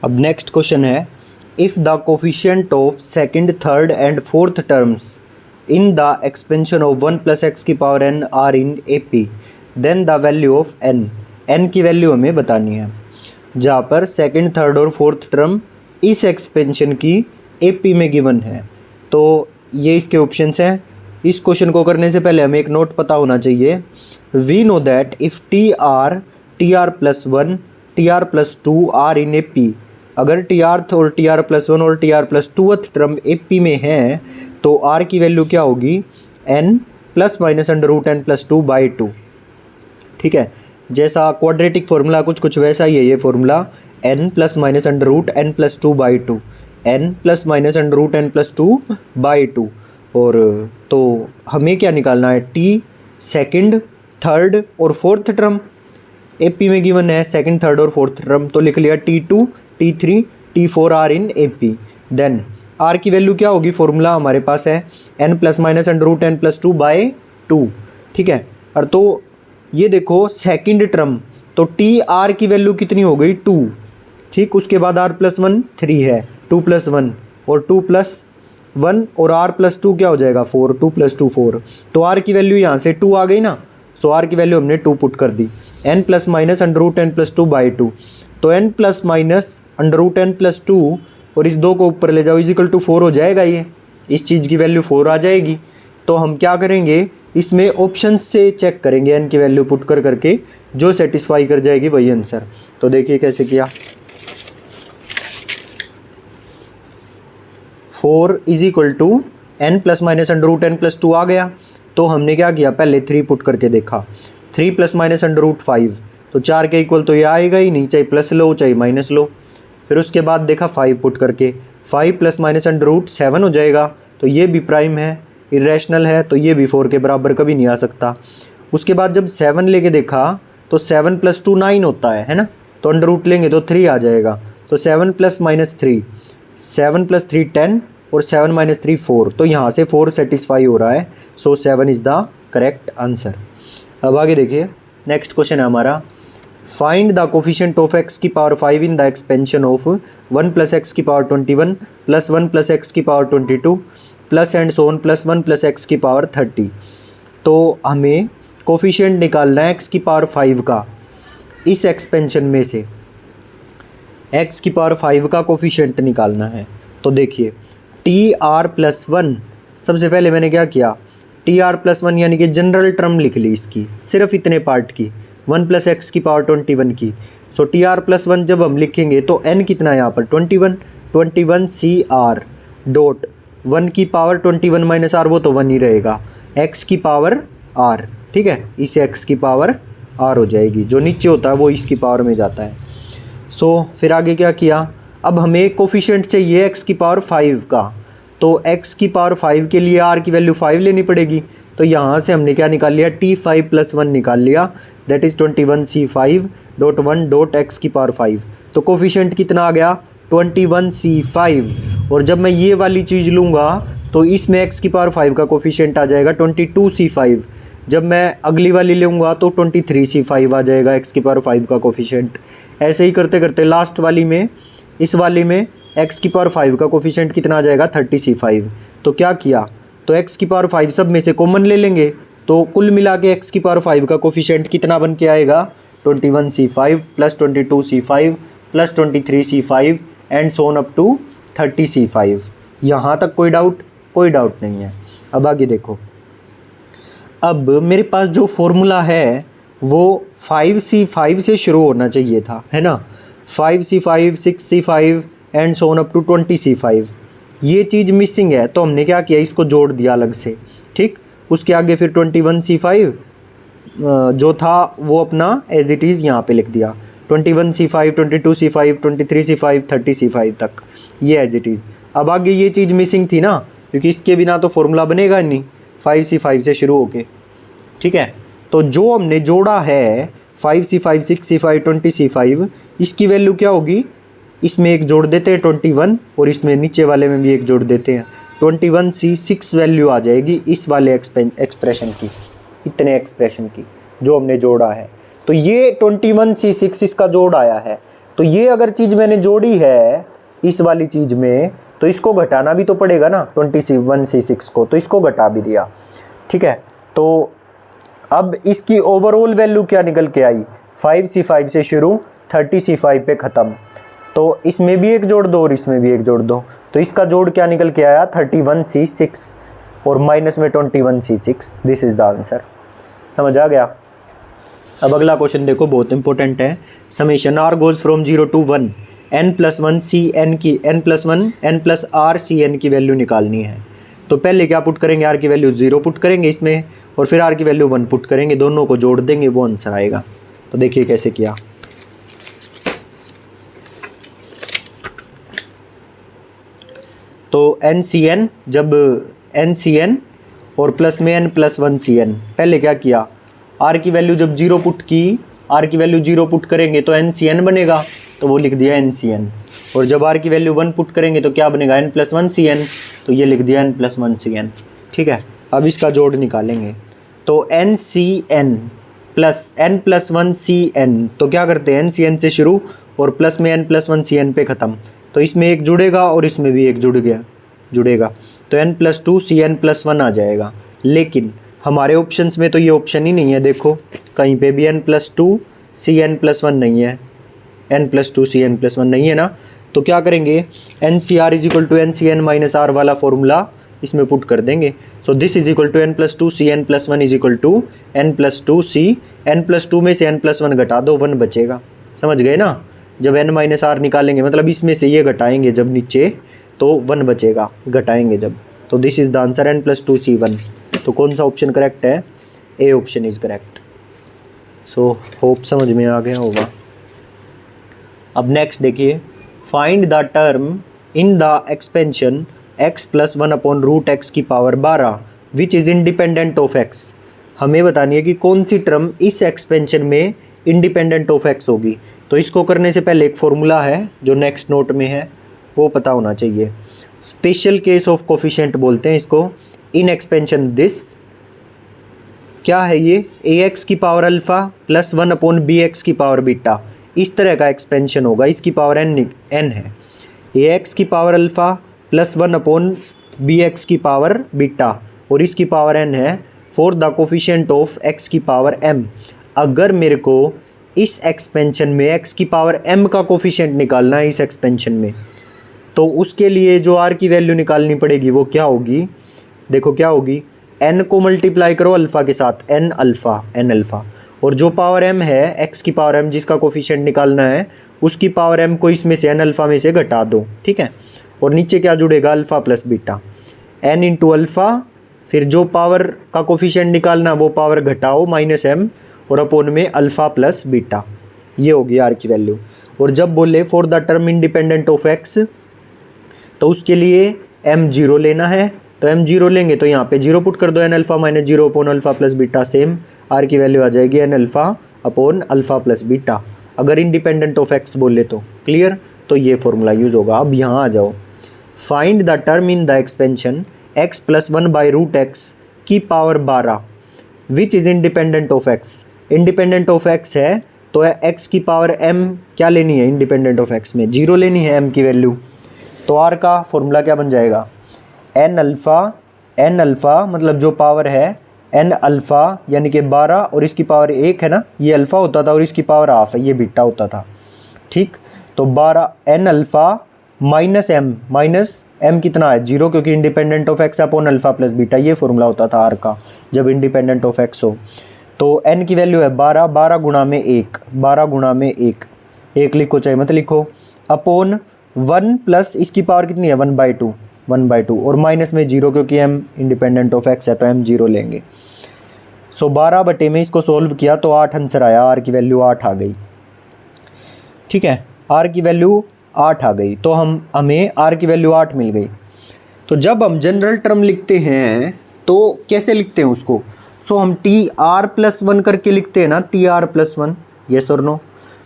अब next question है, if the coefficient of second, third and fourth terms in the expansion of 1 + x की power n are in A P, then the value of n की value हमें बतानी है। जहाँ पर second, third और फोर्थ टर्म इस एक्सपेंशन की ए पी में गिवन है। तो ये इसके ऑप्शंस हैं। इस क्वेश्चन को करने से पहले हमें एक नोट पता होना चाहिए। We know that if TR+1 TR+2 are in A P, अगर TR और TR+1 और TR+2th टर्म ए पी में है तो R की वैल्यू क्या होगी, n ±√n+2/2। ठीक है, जैसा क्वाड्रेटिक फार्मूला कुछ वैसा ही है ये formula, n ±√n+2/2, n ±√n+2/2। और तो हमें क्या निकालना है, टी सेकंड, थर्ड और फोर्थ टर्म ए पी में गिवन है, सेकंड, थर्ड और फोर्थ टर्म, तो लिख लिया T2 T3 T4 are in A P. Then R की वैल्यू क्या होगी, फॉर्मूला हमारे पास है n ±√n+2/2। ठीक है, और तो ये देखो सेकंड टर्म, तो टी आर की वैल्यू कितनी हो गई, 2। ठीक, उसके बाद r+1 3 है, 2 + 1 और 2 + 1 और r+2 क्या हो जाएगा, 4, 2 + 2 4। तो r की वैल्यू यहाँ से 2 आ गई ना, सो r की वैल्यू हमने 2 पुट कर दी, n ±√n+2/2। तो n ±√n+2 और इस 2 को ऊपर ले जाओ = 4 हो जाएगा। ये इस चीज़ की वैल्यू 4 आ जाएगी। तो हम क्या करेंगे, इसमें ऑप्शन से चेक करेंगे, n की वैल्यू पुट करके जो सेटिस्फाई कर जाएगी वही आंसर। तो देखिए कैसे किया, 4 = n ±√n+2 आ गया। तो हमने क्या किया, पहले 3 पुट करके देखा, 3 + -√5, तो 4 के इक्वल तो ये आएगा ही नहीं, चाहे प्लस लो चाहे माइनस लो। फिर उसके बाद देखा 5 पुट करके, 5 + -√7 हो जाएगा, तो ये भी प्राइम है, इरेशनल है, तो ये भी 4 के बराबर कभी नहीं आ सकता। उसके बाद जब 7 लेके देखा तो 7 + 2 9 होता है ना, तो अंडर रूट लेंगे तो 3 आ जाएगा। तो 7 + -3, 7 + 3 10 और 7 - 3 4, तो यहाँ से 4 सेटिस्फाई हो रहा है। सो 7 इज़ द करेक्ट आंसर। अब आगे देखिए, नेक्स्ट क्वेश्चन है हमारा, find the coefficient of x की पावर 5 इन द एक्सपेंशन ऑफ 1 + x की पावर 21 + 1 + x की power 22 plus and so on + 1 + x की पावर 30। तो हमें कोफिशिएंट निकालना है x की पावर 5 का इस एक्सपेंशन में से, x की पावर 5 का कोफिशिएंट निकालना है। तो देखिए TR+1, सबसे पहले मैंने क्या किया, TR+1 यानी कि जनरल टर्म लिख ली इसकी, सिर्फ इतने पार्ट की, 1 + x की पावर 21 की। सो TR+1 जब हम लिखेंगे तो n कितना है यहाँ पर, 21 CR डॉट 1 की पावर 21 - r, वो तो 1 ही रहेगा, x की पावर r। ठीक है, इसे x की पावर r हो जाएगी, जो नीचे होता है वो इसकी पावर में जाता है। सो फिर आगे क्या किया, अब हमें कोफिशिएंट चाहिए x की पावर 5 का, तो x की पावर 5 के लिए r की वैल्यू 5 लेनी पड़ेगी। तो यहाँ से हमने क्या निकाल लिया, T5 + 1 निकाल लिया, that is 21 C5 dot 1 dot x की पावर 5। तो कोफिशिएंट कितना आ गया, 21 C5। और जब मैं ये वाली चीज़ लूँगा तो इसमें x की पावर 5 का कोफिशिएंट आ जाएगा 22 C5। जब मैं अगली वाली लूँगा तो 23 C5 आ जाएगा x की पावर 5 का कोफिशिएंट। ऐसे ही करते करते लास्ट वाली में, इस वाली में x की पावर 5 का कोफिशिएंट कितना आ जाएगा, 30 C5। तो क्या किया, तो x की पावर 5 सब में से कॉमन ले लेंगे, तो कुल मिला के x की पावर 5 का कोफिशिएंट कितना बन के आएगा, 21 C5 + 22 C5 + 23 C5 and so on up to 30 C5। यहाँ तक कोई डाउट नहीं है। अब आगे देखो, अब मेरे पास जो फॉर्मूला है वो 5C5 से शुरू होना चाहिए था, है ना, 5C5 6C5 and so on up to 20C5। ये चीज़ मिसिंग है, तो हमने क्या किया, इसको जोड़ दिया अलग से। ठीक, उसके आगे फिर 21C5 जो था वो अपना एज इट इज़ यहाँ पे लिख दिया, 21C5 22C5 23C5 30C5 तक, ये एज इट इज़। अब आगे ये चीज़ मिसिंग थी ना, क्योंकि इसके बिना तो फॉर्मूला बनेगा ही नहीं 5C5 से शुरू होके। ठीक है, तो जो हमने जोड़ा है 5C5 6C5 20C5, इसकी वैल्यू क्या होगी, इसमें एक जोड़ देते हैं 21 और इसमें नीचे वाले में भी एक जोड़ देते हैं 21C6 वैल्यू आ जाएगी इस वाले एक्सप्रेशन की, इतने एक्सप्रेशन की जो हमने जोड़ा है। तो ये 21C6 इसका जोड़ आया है। तो ये अगर चीज़ मैंने जोड़ी है इस वाली चीज़ में, तो इसको घटाना भी तो पड़ेगा ना 21C6 को, तो इसको घटा भी दिया। ठीक है, तो अब इसकी ओवरऑल वैल्यू क्या निकल के आई, 5C5 से शुरू 30C5 पे ख़त्म। तो इसमें भी एक जोड़ दो और इसमें भी एक जोड़ दो, तो इसका जोड़ क्या निकल के आया 31C6 और माइनस में 21C6। This is the answer. समझ आ गया। अब अगला क्वेश्चन देखो, बहुत इंपॉर्टेंट है। Summation R goes from 0 to 1 n+1 cn की n+1 n+r cn की वैल्यू निकालनी है। तो पहले क्या पुट करेंगे, आर की वैल्यू 0 पुट करेंगे इसमें, और फिर आर की वैल्यू 1 पुट करेंगे, दोनों को जोड़ देंगे, वो आंसर आएगा। तो देखिए कैसे किया। तो NCN, जब NCN और प्लस में n+1 CN, पहले क्या किया, आर की वैल्यू जब 0 पुट की, आर की वैल्यू 0 पुट करेंगे तो NCN बनेगा, तो वो लिख दिया NCN। और जब आर की वैल्यू 1 पुट करेंगे तो क्या बनेगा, n+1 CN, तो ये लिख दिया n+1 CN। ठीक है, अब इसका जोड़ निकालेंगे। तो NCN प्लस n+1 CN, तो क्या करते हैं, NCN से शुरू और प्लस में n+1 CN पे ख़त्म। तो इसमें एक जुड़ेगा और इसमें भी एक जुड़ेगा, तो n+2 CN+1 आ जाएगा। लेकिन हमारे ऑप्शंस में तो ये ऑप्शन ही नहीं है, देखो कहीं पे भी n+2 CN+1 नहीं है, n+2 CN+1 नहीं है ना। तो क्या करेंगे, NCR = NCN - R वाला फॉर्मूला इसमें पुट कर देंगे। So this is equal to n+2 CN+1 = n+2 C। n+2 में से n+1 घटा दो, 1 बचेगा। समझ गए ना, जब n - R निकालेंगे मतलब इसमें से ये घटाएंगे जब नीचे, तो 1 बचेगा घटाएंगे जब। तो this is the answer n+2 C1। तो कौन सा ऑप्शन करेक्ट है, A option is correct. So hope समझ में आ गया होगा। अब नेक्स्ट देखिए, find the term in the expansion x + 1/√x की power 12 which is independent of x। हमें बतानी है कि कौन सी टर्म इस एक्सपेंशन में इंडिपेंडेंट ऑफ x होगी। तो इसको करने से पहले एक फॉर्मूला है जो नेक्स्ट नोट में है, वो पता होना चाहिए। स्पेशल केस ऑफ कोफिशिएंट बोलते हैं इसको। इन एक्सपेंशन दिस क्या है, ये ax की पावर अल्फ़ा प्लस 1/bx की पावर बीटा, इस तरह का एक्सपेंशन होगा। इसकी पावर n है, ax की पावर अल्फ़ा प्लस 1/bx की पावर बीटा, और इसकी पावर n है, for the coefficient of x की पावर m। अगर मेरे को इस एक्सपेंशन में x की पावर m का कोफिशिएंट निकालना है इस एक्सपेंशन में, तो उसके लिए जो r की वैल्यू निकालनी पड़ेगी वो क्या होगी, देखो क्या होगी, n को मल्टीप्लाई करो अल्फ़ा के साथ, n अल्फ़ा, और जो पावर m है x की पावर m जिसका कोफिशिएंट निकालना है, उसकी पावर m को इसमें से n अल्फ़ा में से घटा दो। ठीक है, और नीचे क्या जुड़ेगा, alpha plus beta, n × alpha, फिर जो पावर का कोफिशिएंट निकालना वो पावर घटाओ -m, और अपोन में अल्फ़ा प्लस बीटा, ये होगी r की वैल्यू। और जब बोले for the term independent of x, तो उसके लिए m 0 लेना है, तो m 0 लेंगे तो यहाँ पे 0 पुट कर दो, n alpha - 0 upon alpha plus beta, same r की वैल्यू आ जाएगी n alpha upon alpha plus beta. अगर इंडिपेंडेंट ऑफ x बोले तो क्लियर, तो ये फॉर्मूला यूज़ होगा। अब यहाँ आ जाओ, find the term in the expansion x + 1/√x की power 12 which is independent of x। Independent of x है तो x की पावर m क्या लेनी है, इंडिपेंडेंट ऑफ x में 0 लेनी है m की वैल्यू। तो r का फॉर्मूला क्या बन जाएगा, n अल्फ़ा मतलब जो पावर है n अल्फ़ा यानी कि 12, और इसकी पावर 1 है ना, ये अल्फ़ा होता था और इसकी पावर हाफ है, ये बीटा होता था। ठीक, तो 12 n अल्फ़ा -m कितना है 0, क्योंकि independent of x upon alpha plus beta, ये फॉर्मूला होता था r का जब इंडिपेंडेंट ऑफ x हो। तो n की वैल्यू है 12, 12 गुणा में 1, 12 गुणा में 1 लिखो चाहे मत लिखो, अपॉन 1 प्लस इसकी पावर कितनी है 1/2 और माइनस में 0, क्योंकि m इंडिपेंडेंट ऑफ x है तो m 0 लेंगे। सो 12 बटे में इसको सोल्व किया तो 8 आंसर आया, r की वैल्यू 8 आ गई। ठीक है, r की वैल्यू 8 आ गई, तो हमें r की वैल्यू 8 मिल गई। तो जब हम जनरल टर्म लिखते हैं तो कैसे लिखते हैं उसको, सो हम TR+1 करके लिखते हैं ना, TR+1, यस और नो।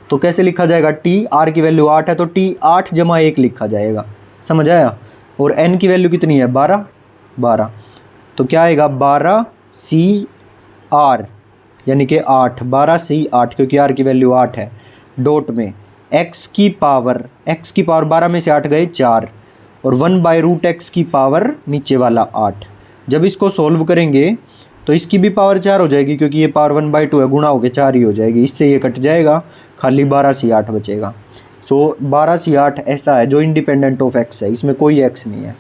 तो कैसे लिखा जाएगा, r की वैल्यू 8 है तो t 8 + 1 लिखा जाएगा, समझ आया। और n की वैल्यू कितनी है 12, तो क्या आएगा 12CR यानी कि 8, 12C8, क्योंकि r की वैल्यू 8 है, डॉट में x की पावर 12 में से 8 गए 4 और 1/√x की पावर नीचे वाला 8। जब इसको सॉल्व करेंगे तो इसकी भी पावर 4 हो जाएगी क्योंकि ये पावर 1/2 है, गुणा होकर 4 ही हो जाएगी। इससे ये कट जाएगा, खाली 12c8 बचेगा। सो 12c8 ऐसा है जो इंडिपेंडेंट ऑफ x है, इसमें कोई x नहीं है।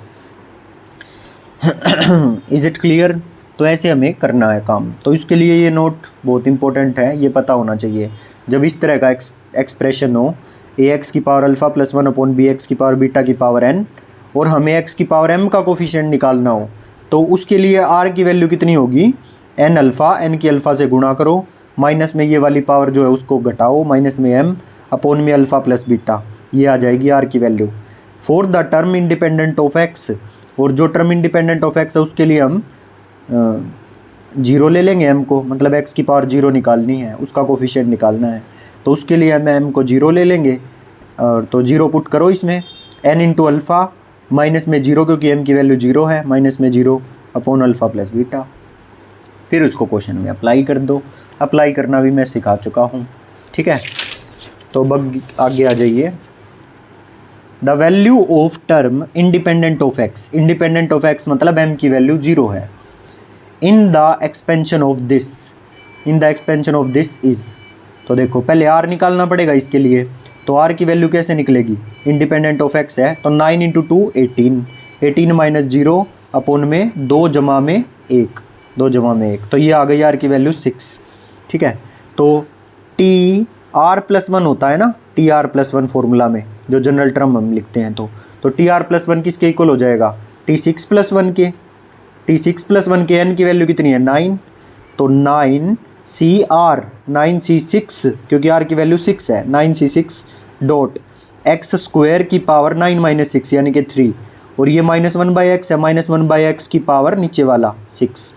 Is it clear? तो ऐसे हमें करना है काम। तो इसके लिए ये नोट बहुत इंपॉर्टेंट है, ये पता होना चाहिए। जब इस तरह का एक्सप्रेशन हो ax की पावर अल्फ़ा प्लस 1/bx की पावर बीटा की पावर n और हमें x की पावर m का कोफिशिएंट निकालना हो, तो उसके लिए r की वैल्यू कितनी होगी, n अल्फ़ा, n की अल्फ़ा से गुणा करो, माइनस में ये वाली पावर जो है उसको घटाओ, माइनस में m अपॉन में अल्फ़ा प्लस बीटा, ये आ जाएगी r की value. For the term independent of x, और जो टर्म इंडिपेंडेंट ऑफ x है उसके लिए हम 0 ले लेंगे m को, मतलब x की पावर 0 निकालनी है, उसका कोफिशिएंट निकालना है, तो उसके लिए हम m को 0 ले लेंगे। और तो 0 पुट करो इसमें, n इंटू अल्फ़ा माइनस में 0 क्योंकि m की वैल्यू 0 है, माइनस में 0 अपॉन अल्फ़ा प्लस बीटा। फिर उसको क्वेश्चन में अप्लाई कर दो। अप्लाई करना भी मैं सिखा चुका हूँ, ठीक है। तो बग आगे आ जाइए। The value of term independent of x, independent of x मतलब m की वैल्यू 0 है। इन the expansion of this, in the expansion of this is, तो देखो पहले r निकालना पड़ेगा इसके लिए, तो r की वैल्यू कैसे निकलेगी, इंडिपेंडेंट ऑफ x है तो 9 इंटू 2 18, 18 माइनस 0 अपॉन में 2 जमा में 1, 2 जमा में 1, तो ये आ गई r की वैल्यू 6, ठीक है। तो t r+1 होता है ना, टी आर प्लस 1 फॉर्मूला में जो जनरल टर्म हम लिखते हैं, तो टी आर प्लस 1 किसके इक्वल हो जाएगा, t6+1 के। t6+1 के n की वैल्यू कितनी है 9, तो 9cr 9c6 क्योंकि r की वैल्यू 6 है, 9c6 डॉट एक्स स्क्वायर की पावर 9 माइनस 6 यानी कि 3, और ये -1/x है, -1/x की पावर नीचे वाला 6,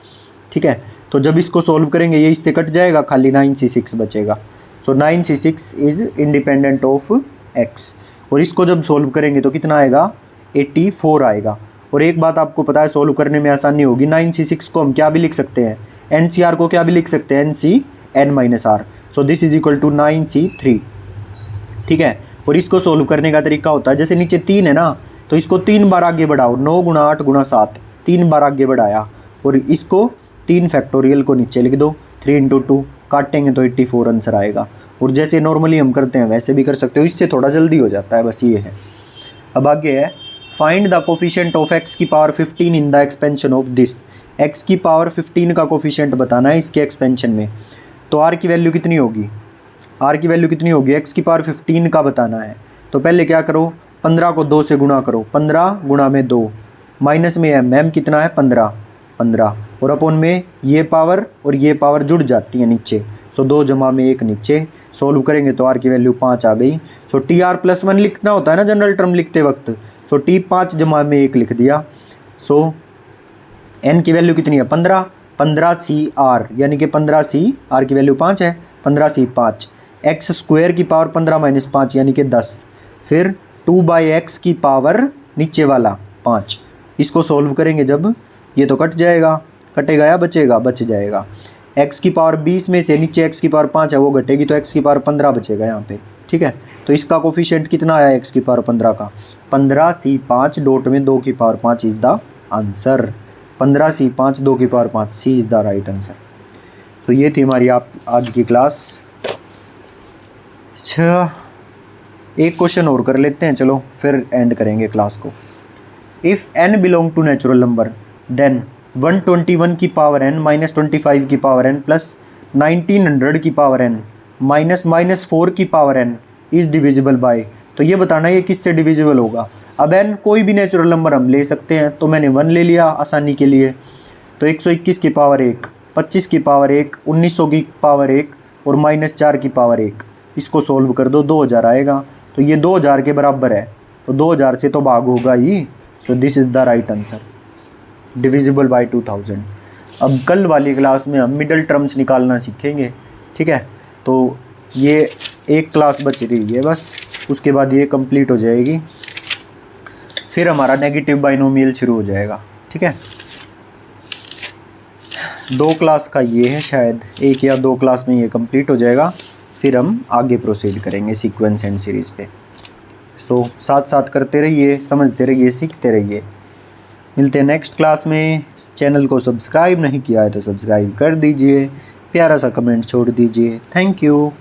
ठीक है। तो जब इसको सोल्व करेंगे ये इससे कट जाएगा, खाली 9c6 बचेगा। सो 9c6 is independent of x, और इसको जब सोल्व करेंगे तो कितना आएगा 84 आएगा। और एक बात आपको पता है सोल्व करने में आसानी होगी, 9c6 को हम क्या भी लिख सकते हैं, NCR को क्या भी लिख सकते हैं, NCn-r, so this is equal to 9c3, ठीक है। और इसको सोल्व करने का तरीका होता है, जैसे नीचे 3 है ना, तो इसको 3 बार आगे बढ़ाओ, 9 गुणा 8 गुणा 7, 3 बार आगे बढ़ाया, और इसको 3 फैक्टोरियल को नीचे लिख दो, 3 इंटू 2 काटेंगे तो 84 आंसर आएगा। और जैसे नॉर्मली हम करते हैं वैसे भी कर सकते हो, इससे थोड़ा जल्दी हो जाता है, बस ये है। अब आगे है find the coefficient of x की power 15 in the expansion of this, x की पावर 15 का कोफिशिएंट बताना है इसके एक्सपेंशन में। तो r की वैल्यू कितनी होगी, r की वैल्यू कितनी होगी, x की पावर 15 का बताना है। तो पहले क्या करो, 15 को 2 से गुणा करो, 15 गुणा में 2, माइनस में m कितना है 15, और अपॉन में ये पावर और ये पावर जुड़ जाती है नीचे, सो 2 जमा में 1 नीचे, सोल्व करेंगे तो r की वैल्यू 5 आ गई। सो tr+1 लिखना होता है ना जनरल टर्म लिखते वक्त, सो t 5 जमा में 1 लिख दिया। सो n की वैल्यू कितनी है 15, 15cr यानी कि 15c, r की वैल्यू 5 है, 15c 5, x स्क्वायर की पावर 15 माइनस 5 यानी कि 10, फिर 2/x की पावर नीचे वाला 5, इसको सोल्व करेंगे जब ये तो कट जाएगा, कटेगा या बचेगा, बच जाएगा। x की पावर 20 में से नीचे x की पावर 5 है वो घटेगी, तो x की पावर 15 बचेगा यहाँ पे, ठीक है। तो इसका कोफिशिएंट कितना आया x की पावर 15 का, 15c5 डॉट में 2 की पावर 5 इज़ द आंसर, 15c5 2 की पावर 5, C is the right answer. तो ये थी हमारी आप आज की क्लास। अच्छा एक क्वेश्चन और कर लेते हैं, चलो फिर एंड करेंगे क्लास को। If n belong to natural number then 121 की पावर n माइनस 25 की पावर n प्लस 1900 की पावर n माइनस -4 की power n is divisible by, तो ये बताना ये किससे डिविजिबल होगा। अब n कोई भी नेचुरल नंबर हम ले सकते हैं, तो मैंने 1 ले लिया आसानी के लिए, तो 121 की पावर 1, 25 की पावर 1, 1900 की पावर 1 और -4 की पावर 1, इसको सोल्व कर दो 2000 आएगा, तो ये 2000 के बराबर है, तो 2000 से तो भाग होगा ही, so this is the right answer, divisible by 2000। अब कल वाली क्लास में हम मिडल टर्म्स निकालना सीखेंगे, ठीक है। तो ये एक क्लास बच रही है बस, उसके बाद ये कंप्लीट हो जाएगी, फिर हमारा नेगेटिव बाइनोमियल शुरू हो जाएगा, ठीक है। 2 क्लास का ये है, शायद 1 या 2 क्लास में ये कंप्लीट हो जाएगा। फिर हम आगे प्रोसीड करेंगे सीक्वेंस एंड सीरीज़ पे। सो साथ साथ करते रहिए, समझते रहिए, सीखते रहिए। मिलते हैं नेक्स्ट क्लास में। चैनल को सब्सक्राइब नहीं किया है तो सब्सक्राइब कर दीजिए, प्यारा सा कमेंट छोड़ दीजिए। Thank you.